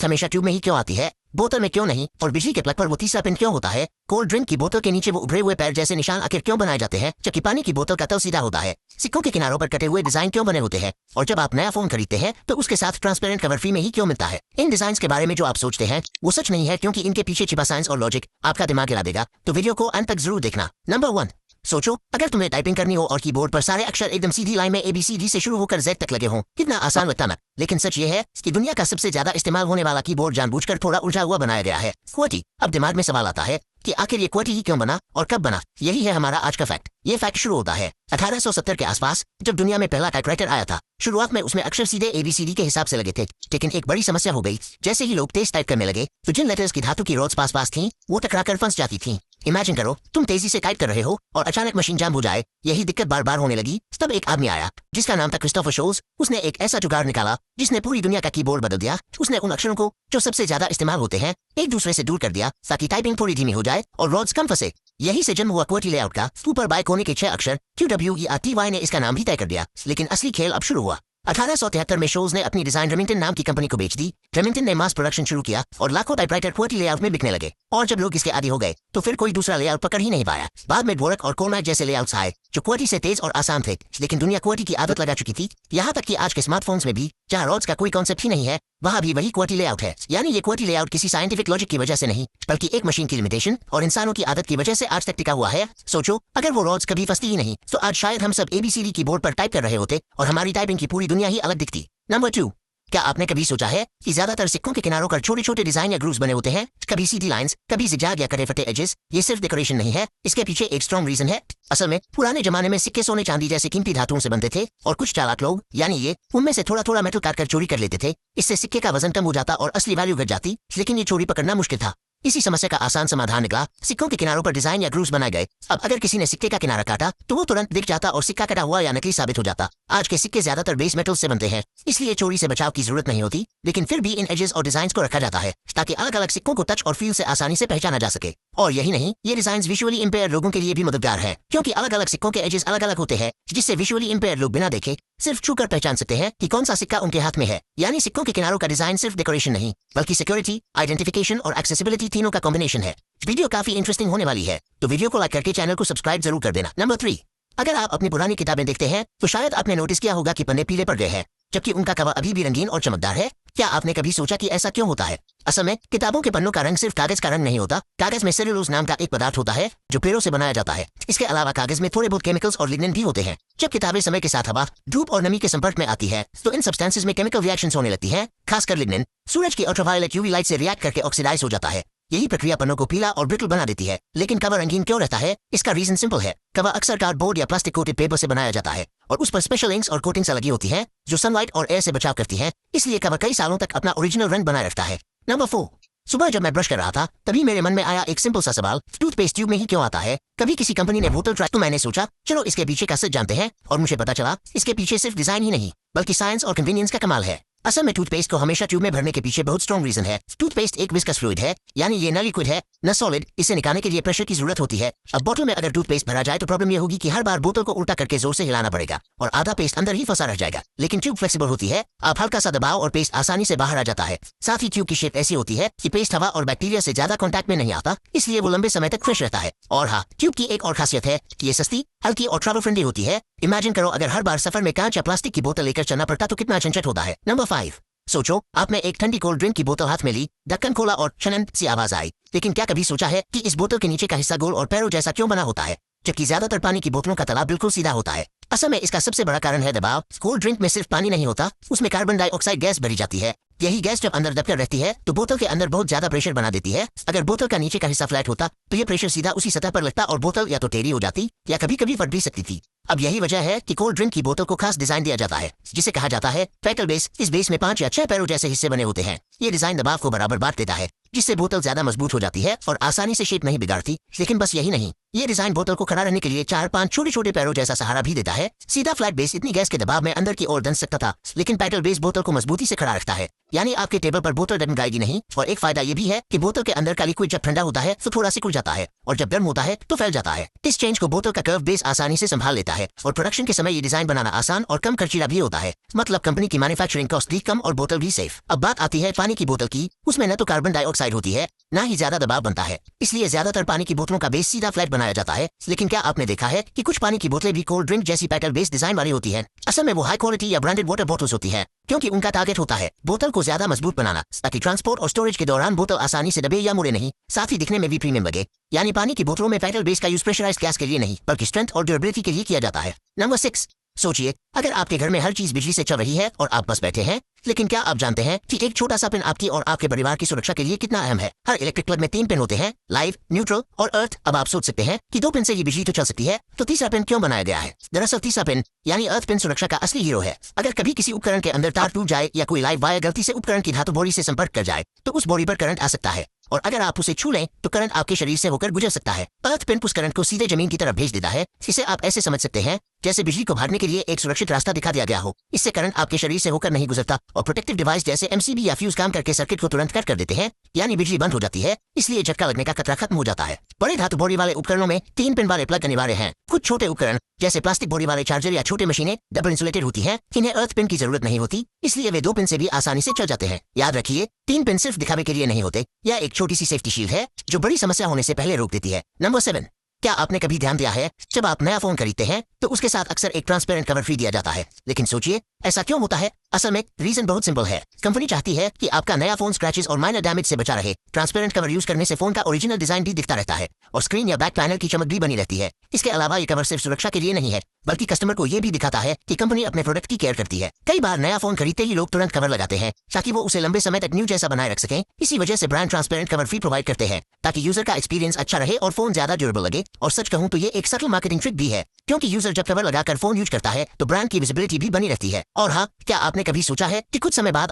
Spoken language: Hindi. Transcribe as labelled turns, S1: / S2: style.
S1: हमेशा ट्यूब में ही क्यों आती है, बोतल में क्यों नहीं, और बिजली के प्लग पर वो तीसरा पिन क्यों होता है? कोल्ड ड्रिंक की बोतल के नीचे वो उभरे हुए पैर जैसे निशान आखिर क्यों बनाए जाते हैं, जबकि पानी की बोतल का तल सीधा होता है? सिक्कों के किनारों पर कटे हुए डिजाइन क्यों बने होते हैं, और जब आप नया फोन खरीदते हैं तो उसके साथ ट्रांसपेरेंट कवर फ्री में ही क्यों मिलता है? इन डिजाइन के बारे में जो आप सोचते हैं वो सच नहीं है, क्योंकि इनके पीछे छिपा साइंस और लॉजिक आपका दिमाग हिला देगा। तो वीडियो को अंत तक जरूर देखना। नंबर 1, सोचो अगर तुम्हें टाइपिंग करनी हो और कीबोर्ड पर सारे अक्षर एकदम सीधी लाइन में ABCD से शुरू होकर Z तक लगे हों, कितना आसान लगता ना। लेकिन सच ये है कि दुनिया का सबसे ज्यादा इस्तेमाल होने वाला कीबोर्ड जानबूझकर थोड़ा उल्टा हुआ बनाया गया है। QWERTY। अब दिमाग में सवाल आता है कि आखिर ये QWERTY ही क्यों बना और कब बना? यही है हमारा आज का फैक्ट। ये फैक्ट शुरू होता है 1870 के आसपास, जब दुनिया में पहला टाइपराइटर आया था। शुरुआत में उसमें अक्षर सीधे ABCD के हिसाब से लगे थे, लेकिन एक बड़ी समस्या हो गई। जैसे ही लोग तेज टाइप करने लगे तो जिन लेटर्स की धातु की रोड्स पास पास थीं वो टकराकर फंस जाती थीं। इमेजिन करो, तुम तेजी से टाइप कर रहे हो और अचानक मशीन जाम हो जाए। यही दिक्कत बार बार होने लगी। तब एक आदमी आया जिसका नाम था क्रिस्टोफर शोल्स। उसने एक ऐसा जुगाड़ निकाला जिसने पूरी दुनिया का कीबोर्ड बदल दिया। उसने उन अक्षरों को जो सबसे ज्यादा इस्तेमाल होते हैं एक दूसरे से दूर कर दिया, ताकि टाइपिंग थोड़ी धीमी हो जाए और रोड्स कम फंसे। यही से जन्म हुआ QWERTY लेआउट का। ऊपर बाएं कोने के 6 अक्षर QWERTY ने इसका नाम भी तय कर दिया। लेकिन असली खेल अब शुरू हुआ। 1873 में शोल्स ने अपनी डिजाइन रेमिंगटन नाम की कंपनी को बेच दी। रेमिंगटन ने मास प्रोडक्शन शुरू किया और लाखों टाइपराइटर QWERTY लेआउट में बिकने लगे। और जब लोग इसके आदी हो गए तो फिर कोई दूसरा लेआउट पकड़ ही नहीं पाया। बाद में डवोरक और कोलमैक जैसे लेआउट्स आए जो QWERTY से तेज और आसान थे, लेकिन दुनिया QWERTY की आदत लगा चुकी थी। यहाँ तक कि आज के स्मार्टफोन्स में भी जहाँ रोड्स का कोई कॉन्सेप्ट ही नहीं है, वहाँ भी वही QWERTY लेआउट है। यानी ये QWERTY लेआउट किसी साइंटिफिक लॉजिक की वजह से नहीं, बल्कि एक मशीन की लिमिटेशन और इंसानों की आदत की वजह से आज तक टिका हुआ है। सोचो अगर वो रोड्स कभी फंसती ही नहीं तो आज शायद हम सब ABCD कीबोर्ड पर टाइप कर रहे होते और हमारी टाइपिंग की पूरी दुनिया ही अलग दिखती। नंबर 2, क्या आपने कभी सोचा है कि ज्यादातर सिक्कों के किनारों पर छोटे छोटे डिजाइन या ग्रूव्स बने होते हैं, कभी सीधी लाइंस, कभी जिगजैग या कटे फटे एजेस? ये सिर्फ डेकोरेशन नहीं है, इसके पीछे एक स्ट्रॉन्ग रीजन है। असल में पुराने जमाने में सिक्के सोने चांदी जैसे कीमती धातुओं से बनते थे और कुछ चालाक लोग, यानी ये, उनमें से थोड़ा थोड़ा मेटल काटकर चोरी कर लेते थे। इससे सिक्के का वजन कम हो जाता और असली वैल्यू घट जाती, लेकिन ये चोरी पकड़ना मुश्किल था। इसी समस्या का आसान समाधान निकला। सिक्कों के किनारों पर डिजाइन या ग्रूव्स बनाए गए। अब अगर किसी ने सिक्के का किनारा काटा तो वो तुरंत दिख जाता और सिक्का कटा हुआ या नकली साबित हो जाता। आज के सिक्के ज्यादातर बेस मेटल से बनते हैं, इसलिए चोरी से बचाव की जरूरत नहीं होती। लेकिन फिर भी इन एजेस और डिजाइन को रखा जाता है ताकि अलग अलग सिक्कों को टच और फील से आसानी से पहचाना जा सके। और यही नहीं, ये डिजाइन विजुअली इम्पेयर लोगों के लिए भी मददगार है, क्योंकि अलग अलग सिक्कों के एजेस अलग अलग होते हैं, जिससे विजुअली इम्पेयर लोग बिना देखे सिर्फ छूकर पहचान सकते हैं कि कौन सा सिक्का उनके हाथ में है। यानी सिक्कों के किनारों का डिजाइन सिर्फ डेकोरेशन नहीं, बल्कि सिक्योरिटी, आइडेंटिफिकेशन और एक्सेसिबिलिटी तीनों का कॉम्बिनेशन है। वीडियो काफी इंटरेस्टिंग होने वाली है, तो वीडियो को लाइक करके चैनल को सब्सक्राइब जरूर कर देना। नंबर 3, अगर आप अपनी पुरानी किताबें देखते हैं तो शायद आपने नोटिस किया होगा कि पन्ने पीले पड़ गए हैं, जबकि उनका कवर अभी भी रंगीन और चमकदार है। क्या आपने कभी सोचा कि ऐसा क्यों होता है? असल में किताबों के पन्नों का रंग सिर्फ कागज का रंग नहीं होता। कागज में सेल्यूलोज नाम का एक पदार्थ होता है जो पेड़ों से बनाया जाता है। इसके अलावा कागज में थोड़े बहुत केमिकल्स और लिग्निन भी होते हैं। जब किताबें समय के साथ हवा, धूप और नमी के संपर्क में आती है तो इन सब्सटेंसेस में केमिकल रिएक्शंस होने लगती हैं। खासकर लिग्निन सूरज की अल्ट्रावायलेट UV लाइट से रिएक्ट करके ऑक्सीडाइज हो जाता है। यही प्रक्रिया पन्नों को पीला और ब्रिटल बना देती है। लेकिन कवर रंगीन क्यों रहता है? इसका रीजन सिंपल है। कवर अक्सर कार्डबोर्ड या प्लास्टिक कोटेड पेपर से बनाया जाता है और उस पर स्पेशल इंक्स और कोटिंग्स लगी होती हैं जो सनलाइट और एयर से बचाव करती हैं। इसलिए कवर कई सालों तक अपना ओरिजिनल रंग बनाए रखता है। नंबर 4, सुबह जब मैं ब्रश कर रहा था तभी मेरे मन में आया एक सिंपल सा सवाल, टूथपेस्ट ट्यूब में ही क्यों आता है? कभी किसी कंपनी ने बोतल ट्राई, तो मैंने सोचा चलो इसके पीछे का सच जानते हैं, और मुझे पता चला इसके पीछे सिर्फ डिजाइन ही नहीं बल्कि साइंस और कन्वीनियंस का कमाल है। असल में टूथपेस्ट को हमेशा ट्यूब में भरने के पीछे बहुत स्ट्रॉन्ग रीजन है। टूथपेस्ट एक विस्कस फ्लूइड है, यानी ये न लिक्विड है न सॉलिड। इसे निकालने के लिए प्रेशर की जरूरत होती है। अब बोतल में अगर टूथपेस्ट भरा जाए तो प्रॉब्लम ये होगी कि हर बार बोतल को उल्टा करके जोर से हिलाना पड़ेगा और आधा पेस्ट अंदर ही फंसा रह जाएगा। लेकिन ट्यूब फ्लेक्सिबल होती है, आप हल्का सा दबाव और पेस्ट आसानी से बाहर आ जाता है। साथ ही ट्यूब की शेप ऐसी होती है कि पेस्ट हवा और बैक्टीरिया से ज्यादा कॉन्टैक्ट में नहीं आता, इसलिए वो लंबे समय तक फ्रेश रहता है। और हाँ, ट्यूब की एक और खासियत है कि ये सस्ती, हल्की और ट्रैवल फ्रेंडली होती है। इमेजिन करो अगर हर बार सफर में कांच या प्लास्टिक की बोतल लेकर चलना पड़ता तो कितना झंझट होता है। नंबर 5, सोचो आपने एक ठंडी कोल्ड ड्रिंक की बोतल हाथ में ली, ढक्कन खोला और छनन सी आवाज आई। लेकिन क्या कभी सोचा है कि इस बोतल के नीचे का हिस्सा गोल और पैरों जैसा क्यों बना होता है, जबकि ज्यादातर पानी की बोतलों का तला बिल्कुल सीधा होता है? असल में इसका सबसे बड़ा कारण है दबाव। कोल्ड ड्रिंक में सिर्फ पानी नहीं होता, उसमें कार्बन डाइऑक्साइड गैस भरी जाती है। यही गैस जब अंदर दबकर रहती है तो बोतल के अंदर बहुत ज्यादा प्रेशर बना देती है। अगर बोतल का नीचे का हिस्सा फ्लैट होता तो ये प्रेशर सीधा उसी सतह पर लगता और बोतल या तो टेढ़ी हो जाती या कभी कभी फट भी सकती थी। अब यही वजह है कि कोल्ड ड्रिंक की बोतल को खास डिजाइन दिया जाता है जिसे कहा जाता है पेटल बेस। इस बेस में 5 या 6 पैरों जैसे हिस्से बने होते हैं। ये डिजाइन दबाव को बराबर बांट देता है। जिससे बोतल ज्यादा मजबूत हो जाती है और आसानी से शेप नहीं बिगाड़ती। लेकिन बस यही नहीं, ये डिजाइन बोतल को खड़ा रहने के लिए 4-5 छोटे छोटे पैरों जैसा सहारा भी देता है। सीधा फ्लैट बेस इतनी गैस के दबाव में अंदर की ओर दन सकता था, लेकिन पैडल बेस बोतल को मजबूती से खड़ा रखता है। यानी आपके टेबल पर बोतल डगमगाएगी नहीं। और एक फायदा ये भी है कि बोतल के अंदर का लिक्विड जब ठंडा होता है तो थोड़ा सिकुड़ जाता है और जब गर्म होता है तो फैल जाता है। इस चेंज को बोतल का कर्व बेस आसानी से संभाल लेता है और प्रोडक्शन के समय ये डिजाइन बनाना आसान और कम खर्चीला भी होता है। मतलब कंपनी की मैन्युफैक्चरिंग कॉस्ट भी कम और बोतल भी सेफ। अब बात आती है पानी की बोतल की। उसमें न तो कार्बन डाइऑक्साइड होती है, ना ही ज्यादा दबाव बनता है, इसलिए ज्यादातर पानी की बोतलों का बेस सीधा फ्लैट बनाया जाता है। लेकिन क्या आपने देखा है कि कुछ पानी की बोतलें भी कोल्ड ड्रिंक जैसी पैटर्न बेस डिजाइन वाली होती है? असल में वो हाई क्वालिटी या ब्रांडेड वाटर बॉटल्स होती है, क्योंकि उनका टारगेट होता है बोतल को ज्यादा मजबूत बनाना, ताकि ट्रांसपोर्ट और स्टोरेज के दौरान बोतल आसानी से दबे या मुड़े नहीं, साथ ही दिखने में भी प्रीमियम लगे। यानी पानी की बोतलों में पैटर्न बेस का यूज प्रेशराइज्ड गैस के लिए नहीं, बल्कि स्ट्रेंथ और ड्यूरेबिलिटी के लिए किया जाता है। नंबर 6, सोचिए अगर आपके घर में हर चीज बिजली से चल रही है और आप बस बैठे हैं, लेकिन क्या आप जानते हैं कि एक छोटा सा पिन आपकी और आपके परिवार की सुरक्षा के लिए कितना अहम है? हर इलेक्ट्रिक प्लग में 3 पिन होते हैं, लाइव, न्यूट्रल और अर्थ। अब आप सोच सकते हैं कि 2 पिन से ये बिजली तो चल सकती है, तो तीसरा पिन क्यों बनाया गया है? दरअसल तीसरा पिन यानी अर्थ पिन सुरक्षा का असली हीरो है। अगर कभी किसी उपकरण के अंदर तार टूट जाए या कोई लाइव वायर गलती से उपकरण की धातु बोरी से संपर्क कर जाए, तो उस बोरी पर करंट आ सकता है और अगर आप उसे छू लें तो करंट आपके शरीर से होकर गुजर सकता है। अर्थ पिन उस करंट को सीधे जमीन की तरफ भेज देता है। इसे आप ऐसे समझ सकते हैं जैसे बिजली को भागने के लिए एक सुरक्षित रास्ता दिखा दिया गया हो। इससे करंट आपके शरीर से होकर नहीं गुजरता और प्रोटेक्टिव डिवाइस जैसे एमसीबी या फ्यूज काम करके सर्किट को तुरंत कट कर देते हैं, यानी बिजली बंद हो जाती है। इसलिए झटका लगने का खतरा खत्म हो जाता है। बड़े धातु बोरी वाले उपकरणों में 3 पिन वाले प्लग अनिवार्य हैं। कुछ छोटे उपकरण जैसे प्लास्टिक बोरी वाले चार्जर या छोटे मशीनें डबल इंसुलेटेड होती हैं, इन्हें अर्थ पिन की जरूरत नहीं होती, इसलिए वे 2 पिन से भी आसानी से चल जाते हैं। याद रखिए, 3 पिन सिर्फ दिखावे के लिए नहीं होते, यह एक छोटी सी सेफ्टी शील्ड है जो बड़ी समस्या होने से पहले रोक देती है। नंबर 7, क्या आपने कभी ध्यान दिया है जब आप नया फोन खरीदते हैं तो उसके साथ अक्सर एक ट्रांसपेरेंट कवर फ्री दिया जाता है? लेकिन सोचिए ऐसा क्यों होता है? असल में रीजन बहुत सिंपल है। कंपनी चाहती है कि आपका नया फोन स्क्रैचेस और माइनर डैमेज से बचा रहे। ट्रांसपेरेंट कवर यूज करने से फोन का ओरिजिनल डिजाइन भी दिखता रहता है और स्क्रीन या बैक पैनल की चमक भी बनी रहती है। इसके अलावा ये कवर सिर्फ सुरक्षा के लिए नहीं है, बल्कि कस्टमर को ये भी दिखाता है कि कंपनी अपने प्रोडक्ट की केयर करती है। कई बार नया फोन खरीदते ही लोग तुरंत कवर लगाते हैं ताकि वो उसे लंबे समय तक न्यू जैसा बनाए रख सकें। इसी वजह से brand transparent cover free provide करते हैं ताकि यूजर का एक्सपीरियंस अच्छा रहे और फोन ज्यादा ड्यूरेबल लगे। और सच कहूं तो ये एक सटल मार्केटिंग ट्रिक भी है, क्योंकि यूजर जब कवर लगाकर फोन यूज करता है तो ब्रांड की विजिबिलिटी भी बनी रहती है। और हाँ, क्या आपने कभी सोचा है कि कुछ समय बाद